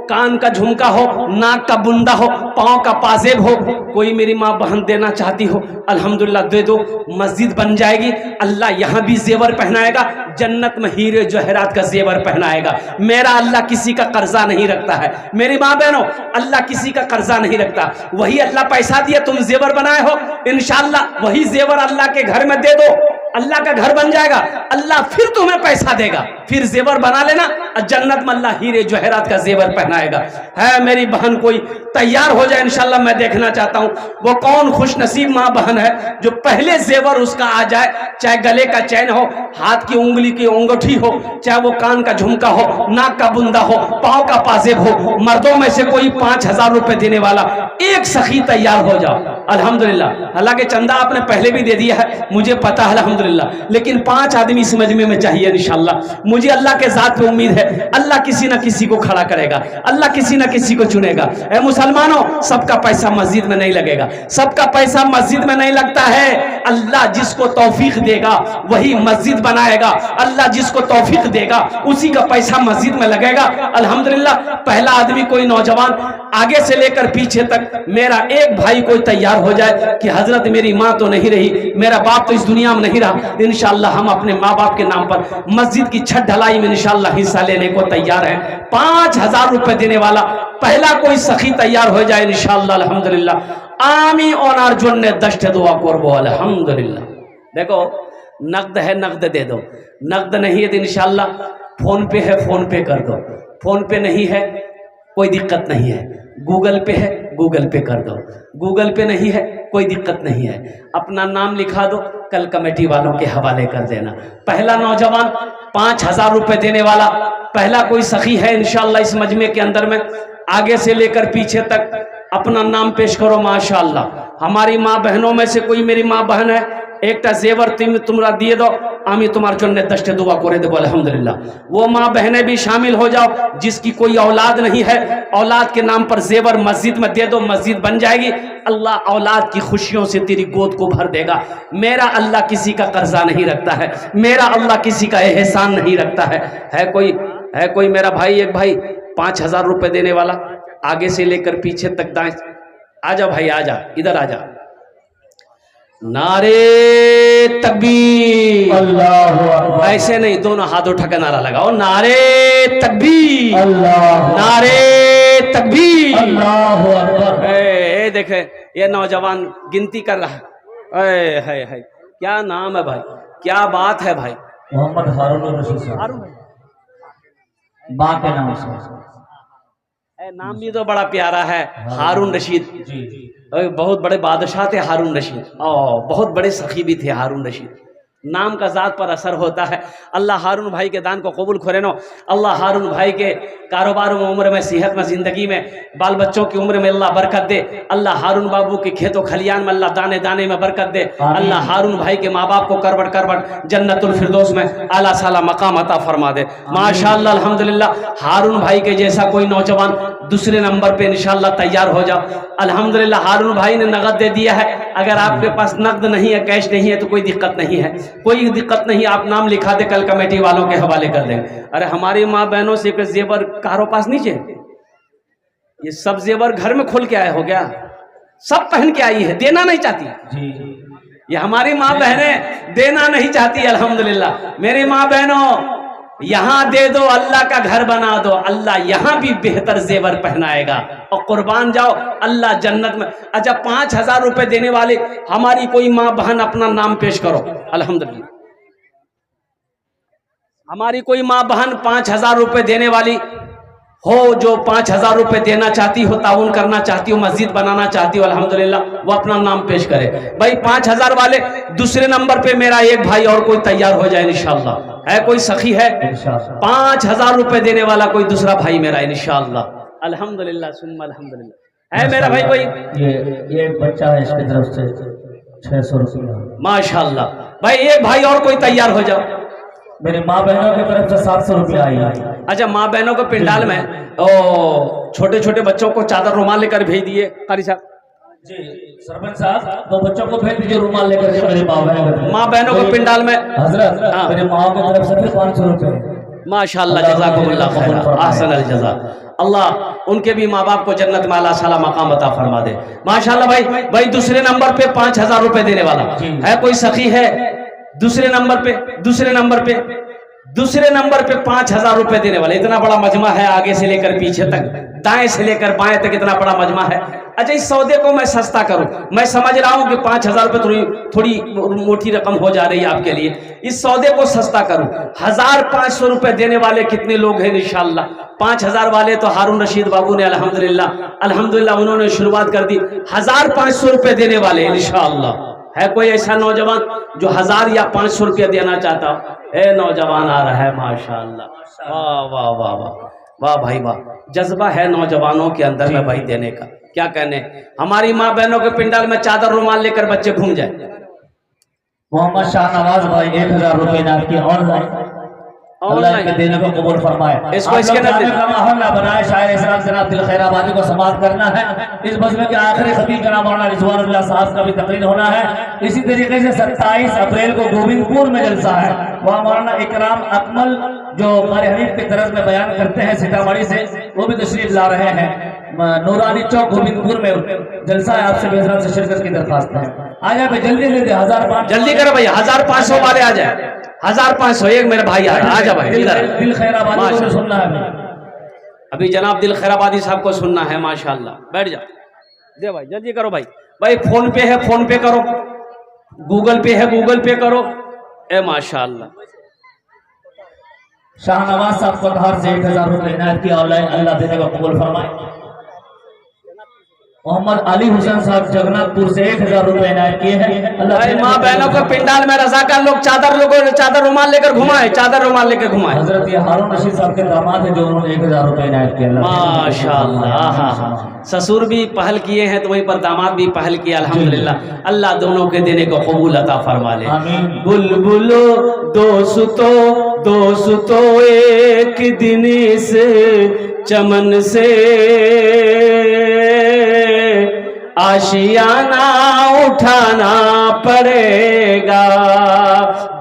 कान का झुमका हो, नाक का बुंदा हो, पाँव का पाजेब हो, कोई मेरी माँ बहन देना चाहती हो, अल्हम्दुलिल्लाह दे दो, मस्जिद बन जाएगी। अल्लाह यहाँ भी जेवर पहनाएगा, जन्नत में हीरे जवाहरात का जेवर पहनाएगा। मेरा अल्लाह किसी का कर्जा नहीं रखता है। मेरी माँ बहनों, अल्लाह किसी का कर्जा नहीं रखता। वही अल्लाह पैसा दिया, तुम जेवर बनाए हो, इंशाअल्लाह वही जेवर अल्लाह के घर में दे दो, अल्लाह का घर बन जाएगा, अल्लाह फिर तुम्हें पैसा देगा, फिर जेवर बना लेना, जन्नत में अल्लाह हीरे जवाहरात का जेवर पहनाएगा। है मेरी बहन कोई तैयार हो जाए इंशाअल्लाह, मैं देखना चाहता हूँ वो कौन खुश नसीब माँ बहन है जो पहले जेवर उसका आ जाए, चाहे गले का चैन हो, हाथ की उंगली की अंगूठी हो, चाहे वो कान का झुमका हो, नाक का बुंदा हो, पाँव का पाजेब हो। मर्दों में से कोई 5000 रुपए देने वाला एक सखी तैयार हो जाओ। अल्हम्दुलिल्लाह, हालांकि चंदा आपने पहले भी दे दिया है, मुझे पता है अल्हम्दुलिल्लाह, लेकिन 5 आदमी इस मजमे में चाहिए इंशाअल्लाह। मुझे अल्लाह के ज़ात पे उम्मीद है, अल्लाह किसी ना किसी को खड़ा करेगा, अल्लाह किसी ना किसी को चुनेगा। ए मुसलमानों, सबका पैसा मस्जिद में नहीं लगेगा, सबका पैसा मस्जिद में नहीं लगता है। अल्लाह जिसको तौफीक देगा वही मस्जिद बनाएगा, अल्लाह जिसको तौफीक देगा उसी का पैसा मस्जिद में लगेगा। अल्हम्दुलिल्लाह, पहला आदमी कोई नौजवान आगे से लेकर पीछे तक, मेरा एक भाई कोई तैयार हो जाए कि हजरत मेरी माँ तो नहीं रही, मेरा बाप तो इस दुनिया में नहीं रहा, इंशाअल्लाह हम अपने माँ बाप के नाम पर मस्जिद की छत ढलाई में इंशाअल्लाह हिस्सा लेने को तैयार हैं। 5000 रुपए देने वाला पहला कोई सखी तैयार हो जाए इंशाअल्लाह। अल्हम्दुलिल्लाह आमी ओनार जुन्ने दश्त दुआ करबो अल्हम्दुलिल्लाह। देखो, नकद है नकद दे दो, नकद नहीं है तो इंशाअल्लाह फोन पे है फोन पे कर दो, फोन पे नहीं है कोई दिक्कत नहीं है, गूगल पे है गूगल पे कर दो, गूगल पे नहीं है कोई दिक्कत नहीं है, अपना नाम लिखा दो, कल कमेटी वालों के हवाले कर देना। पहला नौजवान 5000 रुपए देने वाला पहला कोई सखी है इंशाअल्लाह इस मजमे के अंदर में, आगे से लेकर पीछे तक अपना नाम पेश करो। माशाअल्लाह हमारी माँ बहनों में से कोई मेरी माँ बहन है, एक जेवर तुमरा दिए दो, आमी तुम्हारे जन्ने दश्ते दुआ करे दो अल्हम्दुलिल्लाह। वो माँ बहनें भी शामिल हो जाओ जिसकी कोई औलाद नहीं है, औलाद के नाम पर जेवर मस्जिद में दे दो, मस्जिद बन जाएगी। अल्लाह औलाद की खुशियों से तेरी गोद को भर देगा। मेरा अल्लाह किसी का कर्जा नहीं रखता है, मेरा अल्लाह किसी का एहसान नहीं रखता है। है कोई मेरा भाई, एक भाई 5000 रुपए देने वाला, आगे से लेकर पीछे तक दाएं, आजा भाई आजा, इधर आजा। नारे तकबीर, अल्लाहु अकबर। ऐसे नहीं, दोनों हाथ उठा के नारा लगाओ, नारे तकबीर, अल्लाह, नारे तकबीर, अल्लाहु अकबर। देखे ये नौजवान गिनती कर रहा है, है क्या नाम है भाई, क्या बात है भाई? मोहम्मद हारून रशीद, माँ के नाम से। नाम भी तो बड़ा प्यारा है, हारून रशीद। बहुत बड़े बादशाह थे हारून रशीद, और बहुत बड़े सखी भी थे हारून रशीद। नाम का ज़ात पर असर होता है। अल्लाह हारून भाई के दान को कबूल करे नो। अल्लाह हारून भाई के कारोबार में, उम्र में, सेहत में, ज़िंदगी में, बाल बच्चों की उम्र में अल्लाह बरकत दे। अल्लाह हारून बाबू के खेतों खलियान में अल्लाह दाने दाने में बरकत दे। अल्लाह हारून भाई के माँ बाप को करबट करबट जन्नतुल फिरदौस में आला साला मकाम अता फरमा दे। माशाअल्लाह अल्हम्दुलिल्लाह, हारून भाई के जैसा कोई नौजवान दूसरे नंबर पे इंशाअल्लाह तैयार हो जाओ। अल्हम्दुलिल्लाह हारून भाई ने नगद दे दिया है। अगर आपके पास नगद नहीं है, कैश नहीं है तो कोई दिक्कत नहीं है, कोई दिक्कत नहीं, आप नाम लिखा दे, कल कमेटी वालों के हवाले कर देंगे। अरे हमारी माँ बहनों से जेवर कारो पास नीचे, ये सब जेवर घर में खोल के आए हो गया, सब पहन के आई है, देना नहीं चाहती। ये हमारी माँ बहनें देना नहीं चाहती। अल्हम्दुलिल्लाह मेरी माँ बहनों, यहाँ दे दो, अल्लाह का घर बना दो, अल्लाह यहाँ भी बेहतर जेवर पहनाएगा और कुर्बान जाओ, अल्लाह जन्नत में। अच्छा 5000 रुपए देने वाले हमारी कोई माँ बहन अपना नाम पेश करो। अल्हम्दुलिल्लाह हमारी कोई माँ बहन 5000 रुपए देने वाली हो, जो 5000 रुपए देना चाहती हो, ताउन करना चाहती हो, मस्जिद बनाना चाहती हो, अल्हम्दुलिल्लाह वो अपना नाम पेश करे। भाई 5000 वाले दूसरे नंबर पे मेरा एक भाई और कोई तैयार हो जाए इंशाअल्लाह। है कोई सखी है 5000 रुपए देने वाला, कोई दूसरा भाई मेरा इंशाअल्लाह। अल्हम्दुलिल्लाह सुम्मा अल्हम्दुलिल्लाह। है मेरा भाई कोई? ये बच्चा है, इसकी तरफ से 600 रुपया माशाअल्लाह। भाई एक भाई और कोई तैयार हो जाओ। मेरी माँ बहनों की तरफ से 700 रुपया आई है। अच्छा माँ बहनों को पिंडाल में छोटे छोटे बच्चों को चादर रुमाल लेकर भेज दिए। कारी साहब जी, सरपंच साहब, तो बच्चों को भेज दीजिए रुमाल लेकर के। मेरी माँ बहनों को पिंडाल में हजरत, मेरी माँ की तरफ से 500 रुपये। माशाअल्लाह, जज़ाकुमुल्लाह खैरा, अहसन अल जज़ा। अल्लाह उनके भी माँ बाप को जन्नत में आला साला मकाम अता फरमा दे। माशाअल्लाह भाई दूसरे नंबर पे 5000 रुपए देने वाला है कोई सखी है? दूसरे नंबर पे 5000 रुपए देने वाले। इतना बड़ा मजमा है, आगे से लेकर पीछे तक, दाएं से लेकर बाएं तक इतना बड़ा मजमा है। अच्छा इस सौदे को मैं सस्ता करूं, मैं समझ रहा हूं कि 5000 रुपए थोड़ी मोटी रकम हो जा रही है आपके लिए। इस सौदे को सस्ता करूं, 1500 रुपए देने वाले कितने लोग हैं इंशाअल्लाह? 5000 वाले तो हारून रशीद बाबू ने अल्हम्दुलिल्लाह उन्होंने शुरुआत कर दी। 1500 रुपए देने वाले इंशाअल्लाह। है कोई ऐसा नौजवान जो 1000 या 500 रुपया देना चाहता? ए नौजवान आ रहा है माशाअल्लाह। वाह वाह वाह वाह वाह भाई वाह, जज्बा है नौजवानों के अंदर में भाई देने का, क्या कहने। हमारी माँ बहनों के पिंडाल में चादर रुमाल लेकर बच्चे घूम जाए। मोहम्मद शाहनवाज भाई 1000 रुपये आपकी ऑनलाइन अल्लाह के देने को कबूल फरमाए। इसको इसके का माहौल ना बनाए। शायर इस्लाम जनाब दिल खैराबादी को समाप्त करना है। इस मजमे के आखिरी खतीब जनाब मौलाना रिजवानुल्लाह साहब का भी तकरीर होना है। इसी तरीके से 27 अप्रैल को गोविंदपुर में जलसा है। वहाँ मौलाना इकराम अकमल जो क़ारी हनीफ के तरफ में बयान करते हैं सीतामढ़ी से, वो भी तशरीफ ला रहे हैं। नूरानी चौक गोविंदपुर में जलसा है। आपसे बेहतरीन से शिरकत की दरख्वास्त है। आ जाए भाई, जल्दी ले 1500 जल्दी करो भाई, 1500 वाले आ जाए। 1500 एक मेरे भाई आ जा भाई। दिल खैराबादी को सुनना है अभी जनाब दिल खैराबादी साहब को सुनना है। माशाल्लाह, बैठ जा दे भाई, जल्दी करो भाई। भाई फोन पे है, फोन पे करो। गूगल पे है, गूगल पे करो। ए माशाल्लाह। शाहनवाज साहब को घर से 1000 रुपये इनायत किया। अल्लाह देने को कबूल फरमाए। मोहम्मद अली हुसैन साहब जगन्नाथपुर से 1000 रुपये इनायत किए हैं। अल्लाह माँ बहनों को पिंडाल में रज़ाकार लोग चादर रुमाल लेकर घुमाए, चादर रुमाल लेकर घुमाए। हजरत हारून रशीद साहब के दामाद है जो उन्होंने 1000 रुपये इनायत किया। माशाल्लाह। ससुर भी पहल किए हैं तो वहीं पर दामाद भी पहल किया। अल्हम्दुलिल्लाह, अल्लाह दोनों के देने को कबूल अता फरमा ले। बुलबुलो दोस्तों एक दिन इस चमन से आशियाना उठाना पड़ेगा।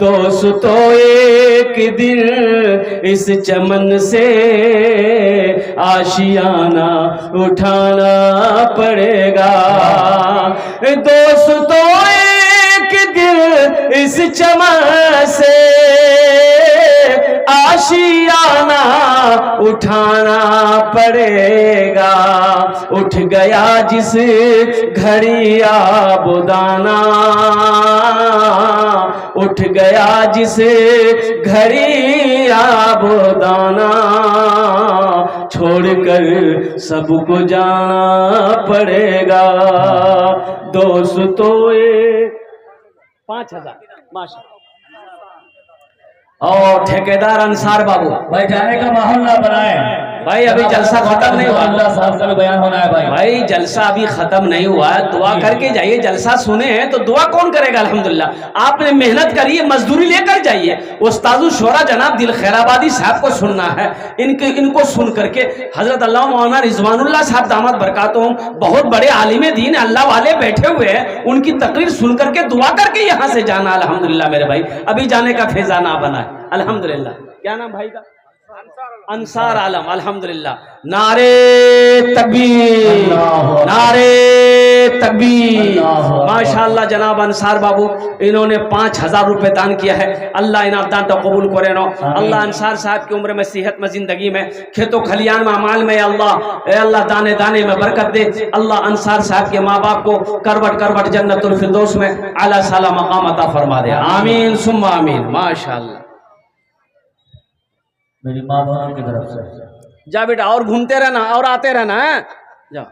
दोस्तों एक दिन इस चमन से आशियाना उठाना पड़ेगा। दोस्तों एक दिन इस चमन से आशियाना उठाना पड़ेगा। उठ गया जिस घड़ी आबुदाना, उठ गया जिस घड़ी आबुदाना, छोड़कर सबको जाना पड़ेगा। दोस्तों 5000 माशाल्लाह। और ठेकेदार अंसार बाबू भाई जाने का माहौल ना बनाए भाई, अभी जलसा खत्म नहीं हुआ। अल्लाह साहब का भी बयान होना है भाई जलसा अभी खत्म नहीं हुआ। दुआ करके जाइए। जलसा सुने हैं तो दुआ कौन करेगा। अल्हम्दुलिल्लाह आपने मेहनत करिए, मजदूरी लेकर जाइए। उस्तादुल शोरा जनाब दिल खैराबादी साहब को सुनना है। इनको सुन करके हजरत अल्लाह मौलाना रिजवानुल्लाह साहब दामद बरकातुहुम बहुत बड़े आलिम दीन अल्लाह वाले बैठे हुए हैं। उनकी तकरीर सुन करके दुआ करके यहाँ से जाना। अल्हम्दुलिल्लाह मेरे भाई, अभी जाने का फैजाना बना है। अल्हम्दुलिल्लाह। क्या नाम भाई का? अंसार आलम। अल्हम्दुलिल्लाह। नारे तकबीर, नारे तकबीर। माशाल्लाह जनाब अंसार बाबू इन्होंने 5000 रुपये दान किया है। अल्लाह इनाम दान तो कबूल करे नो। अल्लाह अंसार साहब की उम्र में, सेहत में, जिंदगी में, खेतों खलियान में, अमाल में अल्लाह दाने दाने में बरकत दे। अल्लाह अंसार साहब के माँ बाप को करवट करवट जन्नतुल फिरदौस में आला साला मकाम अता फरमा दे। आमीन सुम्मा आमीन। माशाल्लाह। मेरी माँ बहनों की तरफ से जा बेटा, और घूमते रहना और आते रहना है। जा।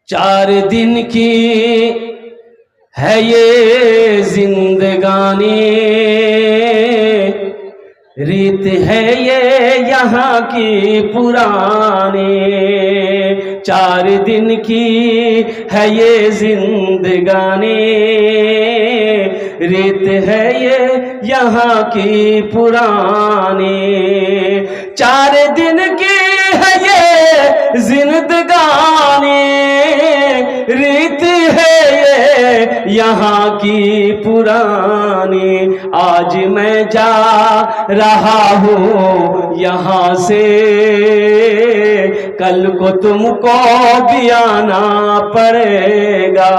4 दिन की है ये जिंदगानी, रीत है ये यहाँ की पुरानी। 4 दिन की है ये जिंदगानी, रीत है ये यहाँ की पुरानी। 4 दिन की है ये जिंदगानी, रीत है ये यहाँ की पुरानी। आज मैं जा रहा हूँ यहाँ से, कल को तुमको भी आना पड़ेगा।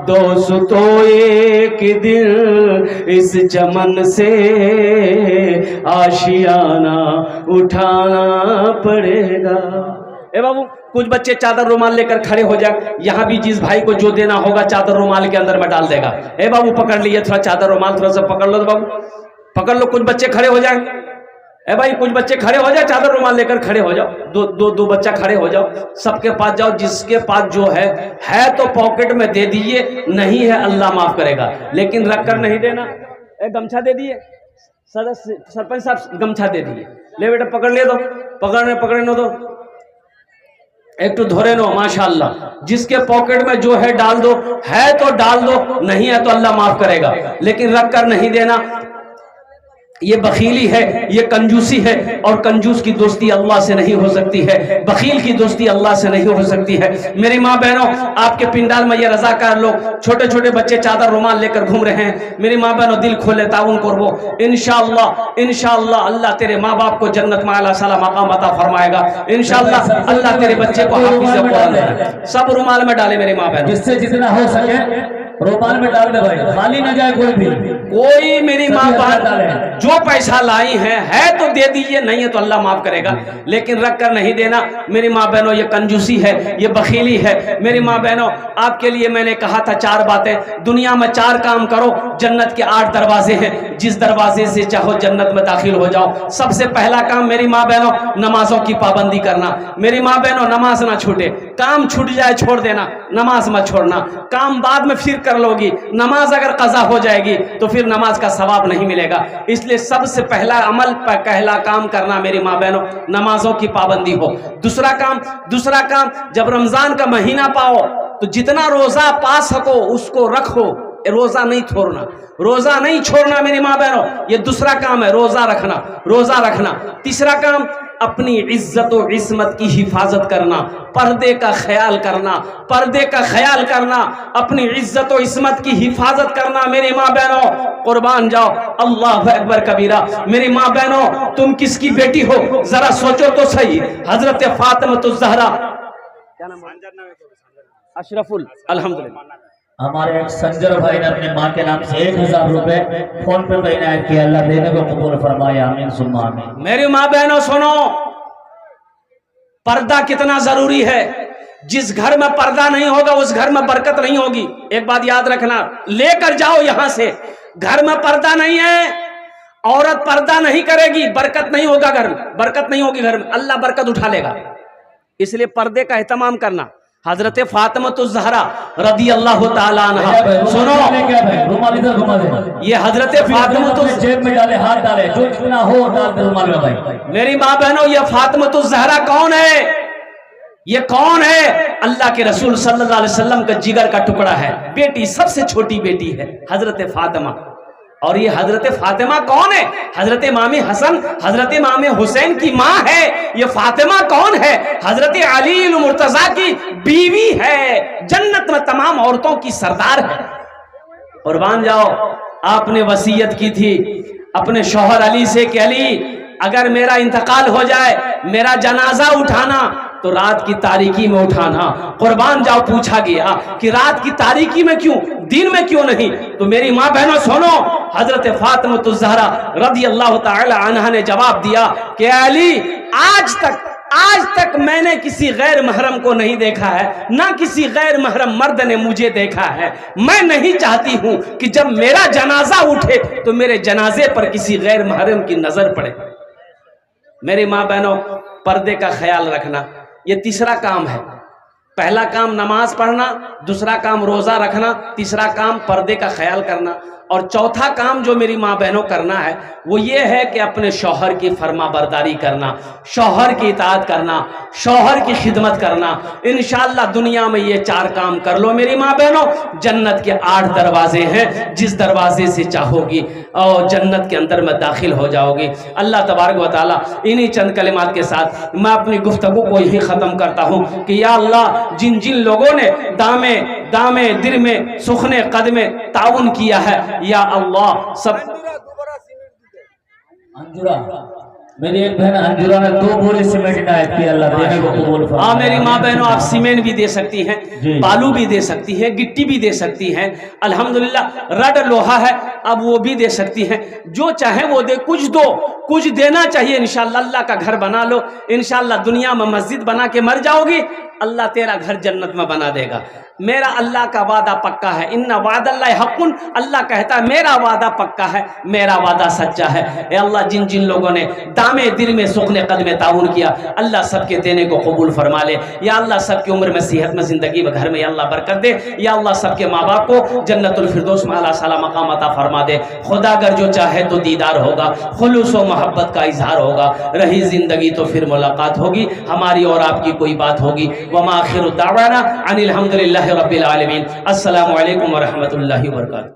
दोस्तों एक दिन इस चमन से आशियाना उठाना पड़ेगा। ए बाबू कुछ बच्चे चादर रुमाल लेकर खड़े हो जाए। यहाँ भी जिस भाई को जो देना होगा चादर रुमाल के अंदर में डाल देगा। ए बाबू पकड़ लिए थोड़ा चादर रुमाल, थोड़ा सा पकड़ लो बाबू, पकड़ लो। कुछ बच्चे खड़े हो जाए। ए भाई कुछ बच्चे खड़े हो जाए, चादर रुमाल लेकर खड़े हो जाओ। दो बच्चा खड़े हो जाओ। सबके पास जाओ, जिसके पास जो है तो पॉकेट में दे दीजिए, नहीं है अल्लाह माफ करेगा, लेकिन रख कर नहीं देना। ए गमछा दे दिए, सदस्य सरपंच साहब गमछा दे दिए। ले बेटा पकड़ ले दो, पकड़ने दो। एक तो धोरे नो माशाअल्लाह। जिसके पॉकेट में जो है डाल दो, है तो डाल दो, नहीं है तो अल्लाह माफ करेगा, लेकिन रख कर नहीं देना। ये बखीली है, ये कंजूसी है, और कंजूस की दोस्ती अल्लाह से नहीं हो सकती है, बखील की दोस्ती अल्लाह से नहीं हो सकती है। मेरी माँ बहनों, आपके पिंडाल में ये रजाकार लोग छोटे छोटे बच्चे चादर रुमाल लेकर घूम रहे हैं। मेरी माँ बहनों, दिल खोले, ताउन करवो, इंशाअल्लाह इंशाअल्लाह अल्लाह तेरे माँ बाप को जन्नत में आला साला मकाम अता फरमाएगा। इंशाअल्लाह अल्लाह तेरे बच्चे को हाफिज़ कुरान है। सब रुमाल में डाले मेरी माँ बहनों, जिससे जितना हो सके रुमाल में डाल दे भाई, खाली ना जाए कोई भी। कोई मेरी माँ बहन जो पैसा लाई है तो दे दीजिए, नहीं है तो अल्लाह माफ करेगा, लेकिन रख कर नहीं देना। मेरी माँ बहनों, ये कंजूसी है, ये बखीली है। मेरी माँ बहनों, आपके लिए मैंने कहा था 4 बातें। दुनिया में 4 काम करो, जन्नत के 8 दरवाजे हैं, जिस दरवाजे से चाहो जन्नत में दाखिल हो जाओ। सबसे पहला काम मेरी माँ बहनों, नमाजों की पाबंदी करना। मेरी माँ बहनों, नमाज ना छूटे, काम छूट जाए छोड़ देना, नमाज मत छोड़ना। काम बाद में फिर कर लोगी, नमाज अगर कज़ा हो जाएगी तो फिर नमाज का सवाब नहीं मिलेगा। इसलिए सबसे पहला अमल, पहला काम करना मेरी माँ बहनों, नमाजों की पाबंदी हो। दूसरा काम, जब रमजान का महीना पाओ तो जितना रोजा पा सको उसको रखो, रोजा नहीं छोड़ना, रोजा नहीं छोड़ना मेरी माँ बहनों, ये दूसरा काम है, रोजा रखना। तीसरा काम, अपनी इज्जत और इस्मत की हिफाजत करना, पर्दे का ख्याल करना, अपनी इज्जत और इस्मत की हिफाजत करना मेरी माँ बहनों। कुर्बान जाओ, अल्लाह अकबर कबीरा। मेरी माँ बहनों, तुम किसकी बेटी हो जरा सोचो तो सही। हजरत फातिमा ज़हरा, अशरफुल, अल्हम्दुलिल्लाह। हमारे एक संजर भाई ने अपने माँ के नाम से 1000 रुपए फोन पे इनायत किया, अल्लाह देने को कबूल फरमाए, आमीन सुम्मा आमीन। मेरी माँ बहनों सुनो, पर्दा कितना जरूरी है। जिस घर में पर्दा नहीं होगा उस घर में बरकत नहीं होगी। एक बात याद रखना, लेकर जाओ यहां से, घर में पर्दा नहीं है, औरत पर्दा नहीं करेगी, बरकत नहीं होगा घर में, बरकत नहीं होगी घर में, अल्लाह बरकत उठा लेगा। इसलिए पर्दे का एहतमाम करना। हजरत फातिमा ज़हरा रदी अल्लाह ताला अन्हा, सुनो, रुमाल इधर घुमा दे। ये हजरत फातिमा जेब में डाले, हाथ डाले, जो जितना हो डाल दे रुमाल में भाई। मेरी माँ बहनों, ये फातिमा ज़हरा कौन है? ये कौन है? अल्लाह के रसूल सल्लल्लाहु अलैहि वसल्लम का जिगर का टुकड़ा है, बेटी, सबसे छोटी बेटी है हजरत फातिमा। और ये हजरत फातिमा कौन है? हजरत इमाम हसन, हजरत इमाम हुसैन की माँ है। ये फातिमा कौन है? हजरत अली मुर्तजा की बीवी है, जन्नत में तमाम औरतों की सरदार है। कुर्बान जाओ, आपने वसीयत की थी अपने शौहर अली से कि अली, अगर मेरा इंतकाल हो जाए, मेरा जनाजा उठाना तो रात की तारीकी में उठाना। कुर्बान जाओ, पूछा गया कि रात की तारीकी में क्यों, दिन में क्यों नहीं? तो मेरी माँ बहनों सुनो, हजरत फातिमा ज़हरा रज़ी अल्लाह ताला अन्हा ने जवाब दिया कि अली, आज तक मैंने किसी गैर महरम को नहीं देखा है, ना किसी गैर महरम मर्द ने मुझे देखा है। मैं नहीं चाहती हूं कि जब मेरा जनाजा उठे तो मेरे जनाजे पर किसी गैर महरम की नजर पड़े। मेरी माँ बहनों, पर्दे का ख्याल रखना, ये तीसरा काम है। पहला काम नमाज पढ़ना, दूसरा काम रोजा रखना, तीसरा काम पर्दे का ख्याल करना, और चौथा काम जो मेरी माँ बहनों करना है वो ये है कि अपने शौहर की फर्मा बरदारी करना, शौहर की इताअत करना, शौहर की खिदमत करना। इंशाअल्लाह दुनिया में ये 4 काम कर लो मेरी माँ बहनों, जन्नत के 8 दरवाजे हैं, जिस दरवाजे से चाहोगी और जन्नत के अंदर में दाखिल हो जाओगी। अल्लाह तबारक व तआला, इन्हीं चंद कलिमात के साथ मैं अपनी गुफ्तगू को यही ख़त्म करता हूँ कि या अल्लाह, जिन जिन लोगों ने दामे दिल में सुखने कदमे ताउन किया है, या अल्लाह सब। अंजुरा, मेरी एक बहन अंजुरा ने 2 बोरे सीमेंट इनायत की, अल्लाह देने को कबूल फरमाए। हाँ मेरी माँ बहनों, आप सीमेंट भी दे सकती हैं, बालू भी दे सकती हैं, गिट्टी भी दे सकती हैं, अल्हम्दुलिल्लाह रड लोहा है, अब वो भी दे सकती हैं। जो चाहे वो दे, कुछ दो, कुछ देना चाहिए। इंशाअल्लाह अल्लाह का घर बना लो, इंशाअल्लाह दुनिया में मस्जिद बना के मर जाओगी, अल्लाह तेरा घर जन्नत में बना देगा। मेरा अल्लाह का वादा पक्का है, इन्ना वादल्लाहि हक़्क़ुन, अल्लाह कहता है मेरा वादा पक्का है, मेरा वादा सच्चा है। ए अल्लाह, जिन जिन लोगों ने दामे दिल में सुखने कदमे ताउन किया, अल्लाह सबके देने को कबूल फरमा ले। या अल्लाह सबकी उम्र में, सेहत में, जिंदगी में, घर में या अल्लाह बरकत दे। या अल्लाह सबके माँ बाप को जन्नतुल फिरदौस में आला साला मकाम अता फरमा दे। खुदा अगर जो चाहे तो दीदार होगा, खुलूस व मोहब्बत का इजहार होगा, रही जिंदगी तो फिर मुलाकात होगी, हमारी और आपकी कोई बात होगी। वमा आखिरु दावाना अनिल हम्दुलिल्लाहि रब्बिल आलमीन। अस्सलामु अलैकुम व रहमतुल्लाहि व बरकातुहू।